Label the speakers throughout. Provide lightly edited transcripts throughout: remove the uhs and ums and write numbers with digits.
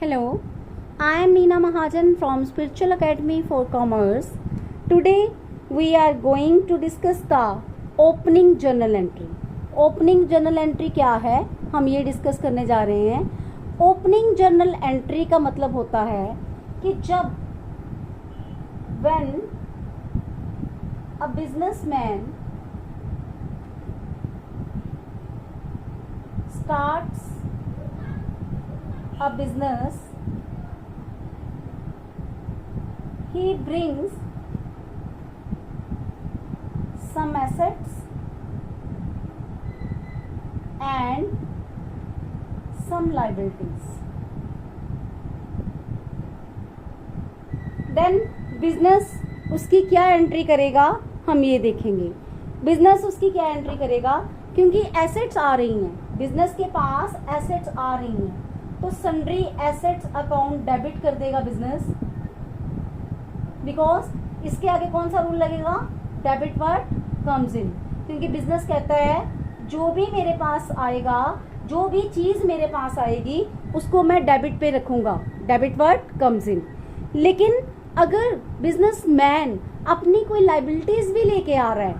Speaker 1: Hello, I am Neena Mahajan from Spiritual Academy for Commerce. Today we are going to discuss the opening journal entry. Opening journal entry क्या है, हम ये discuss करने जा रहे हैं. ओपनिंग जर्नल एंट्री का मतलब होता है कि जब when a businessman starts a business, he brings some assets and some liabilities. Then business उसकी क्या एंट्री करेगा, हम ये देखेंगे. बिजनेस उसकी क्या एंट्री करेगा, क्योंकि एसेट्स आ रही हैं, बिजनेस के पास एसेट्स आ रही हैं, तो सन्ड्री एसेट्स अकाउंट डेबिट कर देगा बिजनेस. बिकॉज इसके आगे कौन सा रूल लगेगा, डेबिट व्हाट कम्स इन. क्योंकि बिजनेस कहता है जो भी मेरे पास आएगा, जो भी चीज मेरे पास आएगी उसको मैं डेबिट पे रखूंगा, डेबिट व्हाट कम्स इन. लेकिन अगर बिजनेसमैन अपनी कोई लाइबिलिटीज भी लेके आ रहा है,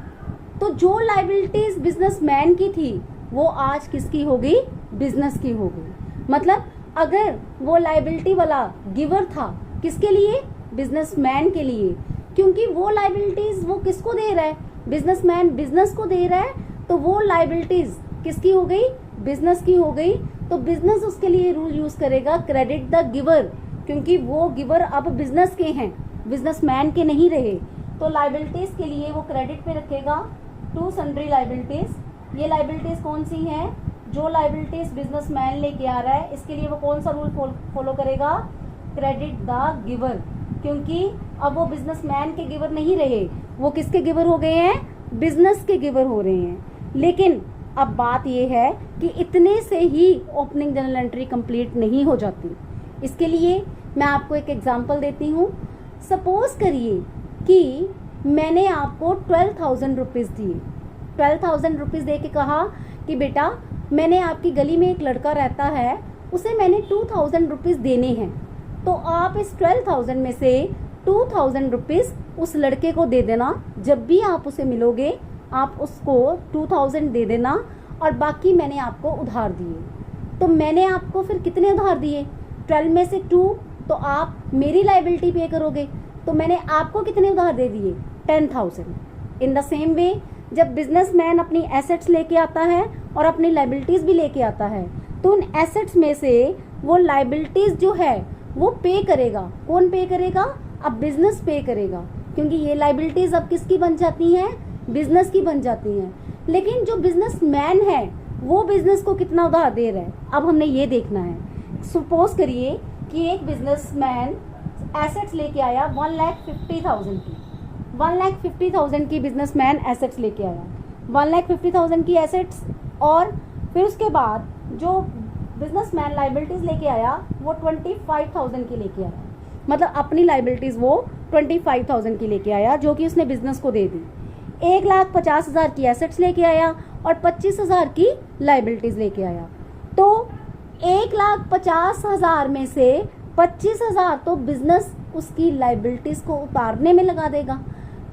Speaker 1: तो जो लाइबिलिटीज बिजनेसमैन की थी वो आज किसकी होगी, बिजनेस की होगी. मतलब अगर वो लाइबिलिटी वाला गिवर था, किसके लिए, बिजनेसमैन के लिए, क्योंकि वो लाइबिलिटीज वो किसको दे रहा है, बिजनेसमैन बिजनेस को दे रहा है, तो वो लाइबिलिटीज किसकी हो गई, बिजनेस की हो गई. तो बिजनेस उसके लिए रूल यूज करेगा क्रेडिट द गिवर, क्योंकि वो गिवर अब बिजनेस के हैं, बिजनेसमैन के नहीं रहे. तो लाइबिलिटीज के लिए वो क्रेडिट पे रखेगा टू सन्ड्री लाइबिलिटीज. ये लाइबिलिटीज कौन सी हैं, जो लाइबिलिटीज बिजनेसमैन लेके आ रहा है, इसके लिए वो कौन सा रूल फॉलो करेगा, क्रेडिट द गिवर. क्योंकि अब वो बिजनेसमैन के गिवर नहीं रहे, वो किसके गिवर हो गए हैं, बिजनेस के गिवर हो रहे हैं. लेकिन अब बात ये है कि इतने से ही ओपनिंग जर्नल एंट्री कंप्लीट नहीं हो जाती. इसके लिए मैं आपको एक एग्जांपल देती हूँ. सपोज करिए कि मैंने आपको 12,000 रुपीज़ दिए. 12,000 रुपीज़ दे के कहा कि बेटा मैंने आपकी गली में एक लड़का रहता है, उसे मैंने 2,000 रुपीज़ देने हैं, तो आप इस 12,000 में से 2,000 रुपीज़ उस लड़के को दे देना. जब भी आप उसे मिलोगे आप उसको 2,000 दे देना, और बाकी मैंने आपको उधार दिए. तो मैंने आपको फिर कितने उधार दिए, 12 में से 2, तो आप मेरी लाइबिलिटी पे करोगे, तो मैंने आपको कितने उधार दे दिए, 10,000. इन द सेम वे जब बिजनेसमैन अपनी एसेट्स लेके आता है और अपनी लाइबिलिटीज भी लेके आता है, तो उन एसेट्स में से वो लाइबिलिटीज जो है वो पे करेगा. कौन पे करेगा, अब बिजनेस पे करेगा, क्योंकि ये लाइबिलिटीज अब किसकी बन जाती हैं, बिजनेस की बन जाती हैं. लेकिन जो बिजनेसमैन है वो बिजनेस को कितना उधार दे रहा है, अब हमने ये देखना है. सपोज करिए कि एक बिजनेसमैन एसेट्स लेके आया 1,50,000 की. 1,50,000 की बिजनेसमैन एसेट्स लेके आया, 1,50,000 की एसेट्स, और फिर उसके बाद जो बिजनेसमैन लाइबिलिटीज लेके आया वो 25,000 की लेके आया. मतलब अपनी लाइबिलिटीज वो 25,000 की लेके आया, जो कि उसने बिजनेस को दे दी. 1,50,000 की एसेट्स लेके आया और 25,000 की लाइबिलिटीज लेके आया. तो 1,50,000 में से 25,000 तो बिजनेस उसकी लाइबिलिटीज को उतारने में लगा देगा.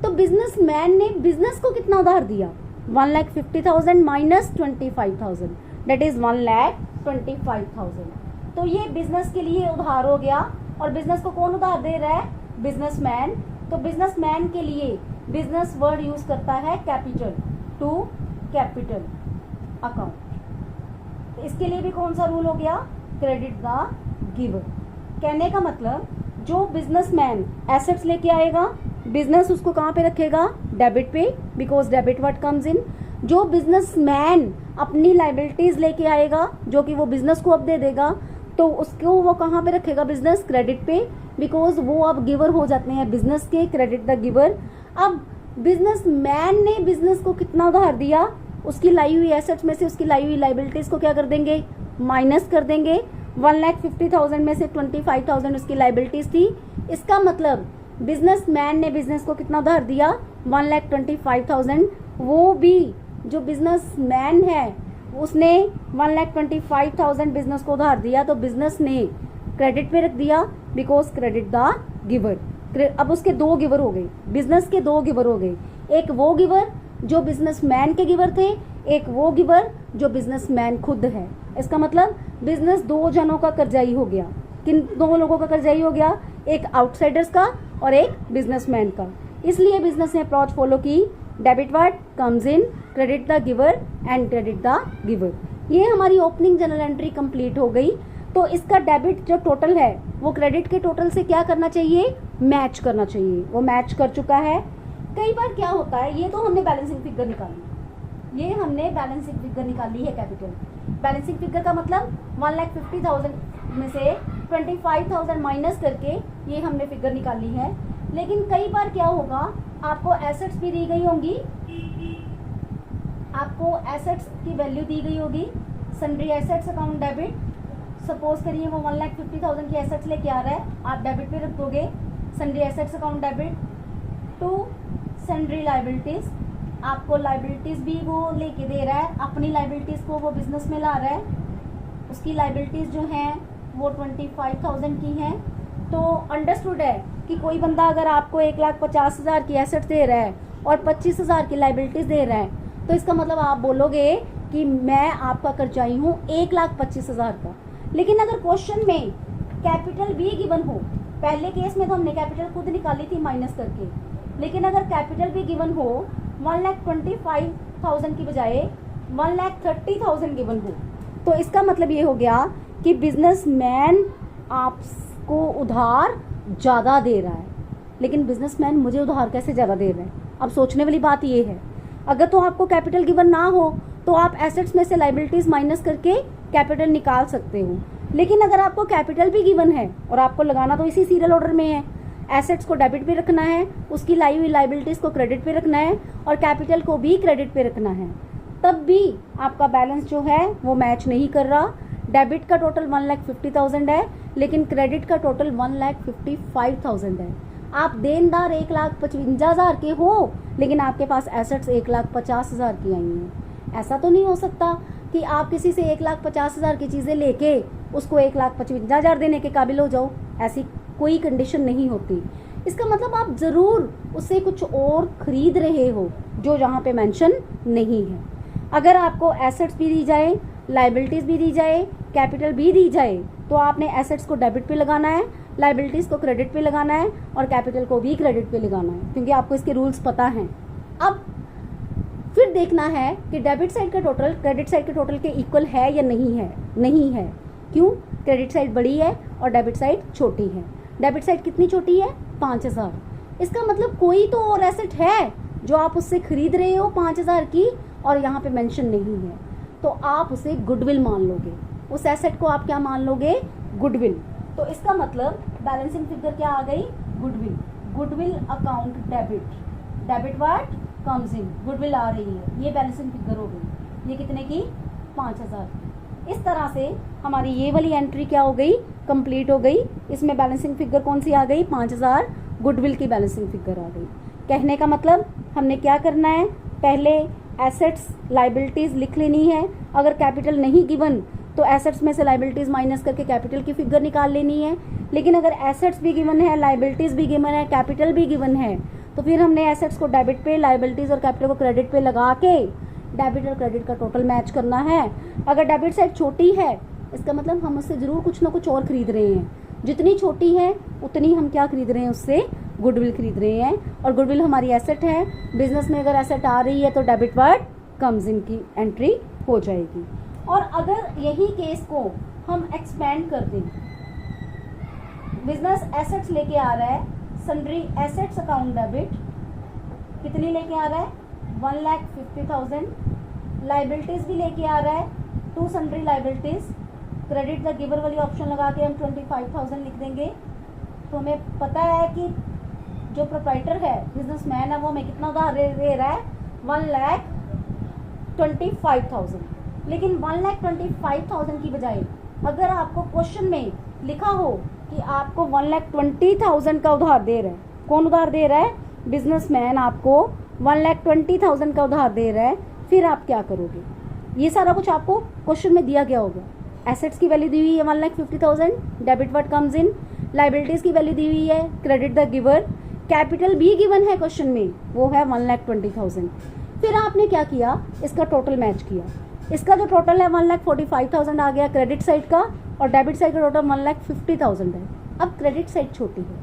Speaker 1: तो बिजनेसमैन ने बिजनेस को कितना उधार दिया, 1,50,000 माइनस 25,000, दैट इज 1,25,000. तो ये बिजनेस के लिए उधार हो गया, और बिजनेस को कौन उधार दे रहा है, बिजनेसमैन. तो बिजनेसमैन के लिए बिजनेस वर्ड यूज करता है कैपिटल, टू कैपिटल अकाउंट. इसके लिए भी कौन सा रूल हो गया, क्रेडिट द गिवर. कहने का मतलब जो बिजनेसमैन एसेट्स लेके आएगा, बिजनेस उसको कहाँ पे रखेगा, डेबिट पे, because debit what comes in. जो बिजनेसमैन अपनी लाइबिलिटीज लेके आएगा, जो कि वो बिजनेस को अब दे देगा, तो उसको वो कहाँ पे रखेगा, बिजनेस क्रेडिट पे, बिकॉज वो अब गिवर हो जाते हैं बिजनेस के, क्रेडिट द गिवर. अब बिजनेसमैन ने बिजनेस को कितना उधार दिया, उसकी लाई हुई एसेट्स में से उसकी लाई हुई लाइबिलिटीज को क्या कर देंगे, माइनस कर देंगे. 1,50,000 में से 25,000 उसकी लाइबिलिटीज थी. इसका मतलब बिजनेसमैन ने बिजनेस को कितना उधार दिया, 1,25,000. वो भी जो बिजनेसमैन है उसने 1,25,000 बिजनेस को उधार दिया, तो बिजनेस ने क्रेडिट पे रख दिया बिकॉज क्रेडिट द गिवर। अब उसके दो गिवर हो गए, बिजनेस के दो गिवर हो गए, एक वो गिवर जो बिजनेसमैन के गिवर थे, एक वो गिवर जो बिजनेसमैन खुद है। इसका मतलब बिजनेस दो जनों का कर्जाई हो गया। किन दो लोगों का कर्जाई हो गया? एक आउटसाइडर्स का और एक बिजनेसमैन का। इसलिए बिजनेस ने अप्रोच फॉलो की, debit word comes in, credit the giver and credit the giver. ये हमारी ओपनिंग जर्नल एंट्री कंप्लीट हो गई। तो इसका डेबिट जो टोटल है वो क्रेडिट के टोटल से क्या करना चाहिए? मैच करना चाहिए। वो मैच कर चुका है। कई बार क्या होता है, ये तो हमने बैलेंसिंग फिगर निकाली, ये हमने बैलेंसिंग फिगर निकाली है कैपिटल। बैलेंसिंग फिगर का मतलब 1,50,000 में से 25,000 माइनस करके ये हमने फिगर निकाली है। लेकिन कई बार क्या होगा, आपको एसेट्स भी दी गई होंगी, आपको एसेट्स की वैल्यू दी गई होगी। Sundry assets account debit, suppose करिए वो 1,50,000 की एसेट्स लेके आ रहा है, आप डेबिट पे रख दोगे sundry assets account debit to sundry liabilities. आपको लाइबिलिटीज भी वो लेके दे रहा है, अपनी लाइबिलिटीज को वो बिजनेस में ला रहा है, उसकी लाइबिलिटीज जो हैं वो 25,000 की हैं। तो अंडरस्टूड है कि कोई बंदा अगर आपको 1,50,000 की एसेट्स दे रहा है और 25,000 की लाइबिलिटीज दे रहा है, तो इसका मतलब आप बोलोगे कि मैं आपका कर्जाई हूँ 1,25,000 का। लेकिन अगर क्वेश्चन में कैपिटल भी गिवन हो, पहले केस में तो हमने कैपिटल खुद निकाली थी माइनस करके, लेकिन अगर कैपिटल भी गिवन हो 1,25,000 की बजाय 1,30,000 गिवन हो, तो इसका मतलब ये हो गया कि बिजनेसमैन आपको उधार ज़्यादा दे रहा है। लेकिन बिजनेसमैन मुझे उधार कैसे ज़्यादा दे रहा है? अब सोचने वाली बात ये है, अगर तो आपको कैपिटल गिवन ना हो तो आप एसेट्स में से लाइबिलिटीज माइनस करके कैपिटल निकाल सकते हो। लेकिन अगर आपको कैपिटल भी गिवन है और आपको लगाना तो इसी सीरियल ऑर्डर में है, एसेट्स को डेबिट पे रखना है, उसकी लाई हुई लाइबिलिटीज को क्रेडिट पे रखना है और कैपिटल को भी क्रेडिट पे रखना है, तब भी आपका बैलेंस जो है वो मैच नहीं कर रहा। डेबिट का टोटल 1,50,000 है, लेकिन क्रेडिट का टोटल 1,55,000 है। आप देनदार 1,55,000 के हो, लेकिन आपके पास एसेट्स 1,50,000 की आई हैं। ऐसा तो नहीं हो सकता कि आप किसी से 1,50,000 की चीज़ें लेके उसको 1,55,000 देने के काबिल हो जाओ। ऐसी कोई कंडीशन नहीं होती। इसका मतलब आप ज़रूर उससे कुछ और खरीद रहे हो जो यहाँ पे मेंशन नहीं है। अगर आपको एसेट्स भी दी जाए, लाइबिलिटीज़ भी दी जाए, कैपिटल भी दी जाए, तो आपने एसेट्स को डेबिट पे लगाना है, लाइबिलिटीज़ को क्रेडिट पे लगाना है और कैपिटल को भी क्रेडिट पे लगाना है, क्योंकि आपको इसके रूल्स पता हैं। अब फिर देखना है कि डेबिट साइड का टोटल क्रेडिट साइड के टोटल के इक्वल है या नहीं है। नहीं है। क्यों? क्रेडिट साइड बड़ी है और डेबिट साइड छोटी है। डेबिट साइड कितनी छोटी है? 5,000। इसका मतलब कोई तो और एसेट है जो आप उससे खरीद रहे हो 5,000 की और यहाँ पे मेंशन नहीं है, तो आप उसे गुडविल मान लोगे। उस एसेट को आप क्या मान लोगे? गुडविल। तो इसका मतलब बैलेंसिंग फिगर क्या आ गई? Goodwill. Goodwill account debit, debit word comes in, goodwill आ रही है, ये बैलेंसिंग फिगर हो गई। ये कितने की? 5,000। इस तरह से हमारी ये वाली एंट्री क्या हो गई? कंप्लीट हो गई। इसमें बैलेंसिंग फिगर कौन सी आ गई? 5,000 गुडविल की बैलेंसिंग फिगर आ गई। कहने का मतलब हमने क्या करना है, पहले एसेट्स लाइबिलिटीज़ लिख लेनी है। अगर कैपिटल नहीं गिवन तो एसेट्स में से लाइबिलिटीज़ माइनस करके कैपिटल की फिगर निकाल लेनी है। लेकिन अगर एसेट्स भी गिवन है, लाइबिलिटीज़ भी गिवन है, कैपिटल भी गिवन है, तो फिर हमने एसेट्स को डेबिट पे, लाइबिलिटीज़ और कैपिटल को क्रेडिट पे लगा के डेबिट और क्रेडिट का टोटल मैच करना है। अगर डेबिट साइड छोटी है, इसका मतलब हम उससे ज़रूर कुछ ना कुछ और खरीद रहे हैं। जितनी छोटी है उतनी हम क्या खरीद रहे हैं? उससे गुडविल खरीद रहे हैं। और गुडविल हमारी एसेट है। बिजनेस में अगर एसेट आ रही है तो डेबिट वर्ड कम्स इन की एंट्री हो जाएगी। और अगर यही केस को हम एक्सपेंड कर दें, बिजनेस एसेट्स लेके आ रहा है, सन्ड्री एसेट्स अकाउंट डेबिट कितनी लेके आ रहा है? 1,50,000। लाइबिलिटीज़ भी लेके आ रहा है, to sundry liabilities, credit the giver वाली ऑप्शन लगा के हम 25,000 लिख देंगे। तो हमें पता है कि जो प्रोप्राइटर है, बिजनेसमैन है, वो हमें कितना उधार दे रहा है? 1,25,000। लेकिन 1,25,000 की बजाय अगर आपको क्वेश्चन में लिखा हो कि आपको 1,20,000 का उधार दे रहा है, कौन उधार दे रहा है? बिजनेसमैन आपको 1,20,000 का उधार दे रहा है, फिर आप क्या करोगे? ये सारा कुछ आपको क्वेश्चन में दिया गया होगा। एसेट्स की वैल्यू दी हुई है 1,50,000, debit what comes in. Liabilities की वैल्यू दी हुई है, क्रेडिट द गिवर। कैपिटल भी गिवन है क्वेश्चन में, वो है 1,20,000। फिर आपने क्या किया, इसका टोटल मैच किया। इसका जो टोटल है 1,45,000 आ गया क्रेडिट साइड का, और डेबिट साइड का टोटल 1,50,000 है। अब क्रेडिट साइड छोटी है,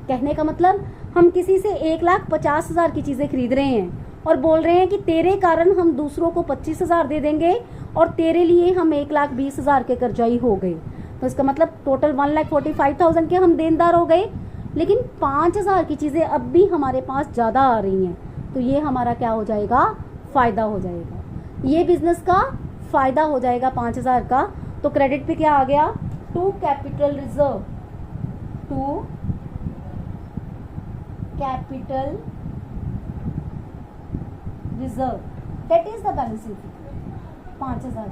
Speaker 1: कहने का मतलब हम किसी से 1,50,000 की चीज़ें खरीद रहे हैं और बोल रहे हैं कि तेरे कारण हम दूसरों को 25,000 दे देंगे और तेरे लिए हम 1,20,000 के कर्जाई हो गए। तो इसका मतलब टोटल 1,45,000 के हम देनदार हो गए, लेकिन 5,000 की चीज़ें अब भी हमारे पास ज़्यादा आ रही हैं, तो ये हमारा क्या हो जाएगा, फ़ायदा हो जाएगा। ये बिजनेस का फ़ायदा हो जाएगा 5,000 का। तो क्रेडिट पे क्या आ गया, to capital reserve, to capital reserve, that is the balancing figure 5,000।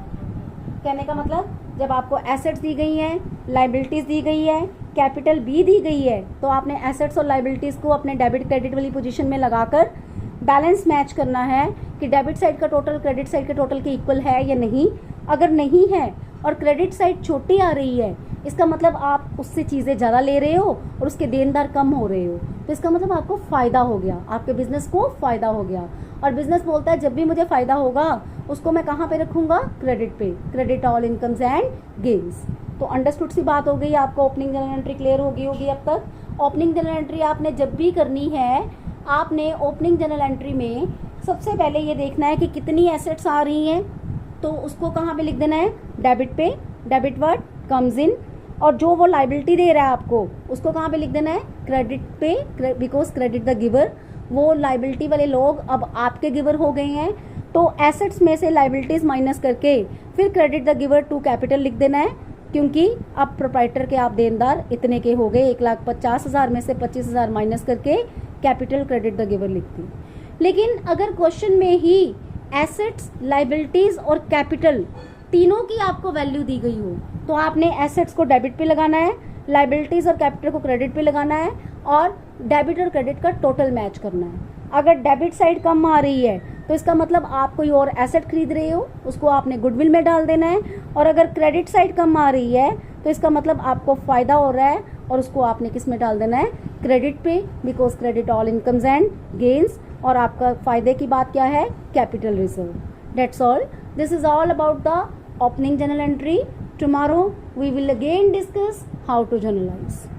Speaker 1: कहने का मतलब जब आपको एसेट्स दी गई हैं, लाइबिलिटीज दी गई है, कैपिटल भी दी गई है, तो आपने एसेट्स और लाइबिलिटीज को अपने डेबिट क्रेडिट वाली पोजीशन में लगाकर बैलेंस मैच करना है कि डेबिट साइड का टोटल क्रेडिट साइड के टोटल के इक्वल है या नहीं। अगर नहीं है और क्रेडिट साइड छोटी आ रही है, इसका मतलब आप उससे चीज़ें ज़्यादा ले रहे हो और उसके देनदार कम हो रहे हो, तो इसका मतलब आपको फ़ायदा हो गया, आपके बिजनेस को फ़ायदा हो गया। और बिजनेस बोलता है जब भी मुझे फ़ायदा होगा उसको मैं कहाँ पे रखूँगा, क्रेडिट पे, credit all incomes and gains. तो अंडरस्टूड सी बात हो गई, आपको ओपनिंग जनरल एंट्री क्लियर होगी अब तक। ओपनिंग जनरल एंट्री आपने जब भी करनी है, आपने ओपनिंग जनरल एंट्री में सबसे पहले ये देखना है कि कितनी एसेट्स आ रही हैं, तो उसको कहाँ पे लिख देना है, डेबिट पे, डेबिट व्हाट कम्स इन। और जो वो लाइबिलिटी दे रहा है आपको, उसको कहाँ पे लिख देना है, क्रेडिट पे, बिकॉज क्रेडिट द गिवर। वो लाइबिलिटी वाले लोग अब आपके गिवर हो गए हैं, तो एसेट्स में से लाइबिलिटीज माइनस करके फिर credit the giver to capital लिख देना है, क्योंकि अब प्रोप्राइटर के आप देनदार इतने के हो गए। 1,50,000 में से 25,000 माइनस करके कैपिटल क्रेडिट द गिवर लिखती। लेकिन अगर क्वेश्चन में ही एसेट्स, लाइबिलिटीज और कैपिटल तीनों की आपको वैल्यू दी गई हो, तो आपने एसेट्स को डेबिट पे लगाना है, लाइबिलिटीज और कैपिटल को क्रेडिट पे लगाना है, और डेबिट और क्रेडिट का टोटल मैच करना है। अगर डेबिट साइड कम आ रही है तो इसका मतलब आप कोई और एसेट खरीद रहे हो, उसको आपने गुडविल में डाल देना है। और अगर क्रेडिट साइड कम आ रही है तो इसका मतलब आपको फ़ायदा हो रहा है और उसको आपने किस में डाल देना है, क्रेडिट पे, because credit all incomes and gains. और आपका फ़ायदे की बात क्या है, capital reserve. That's all, this is all about the opening journal entry. Tomorrow we will again discuss how to journalize.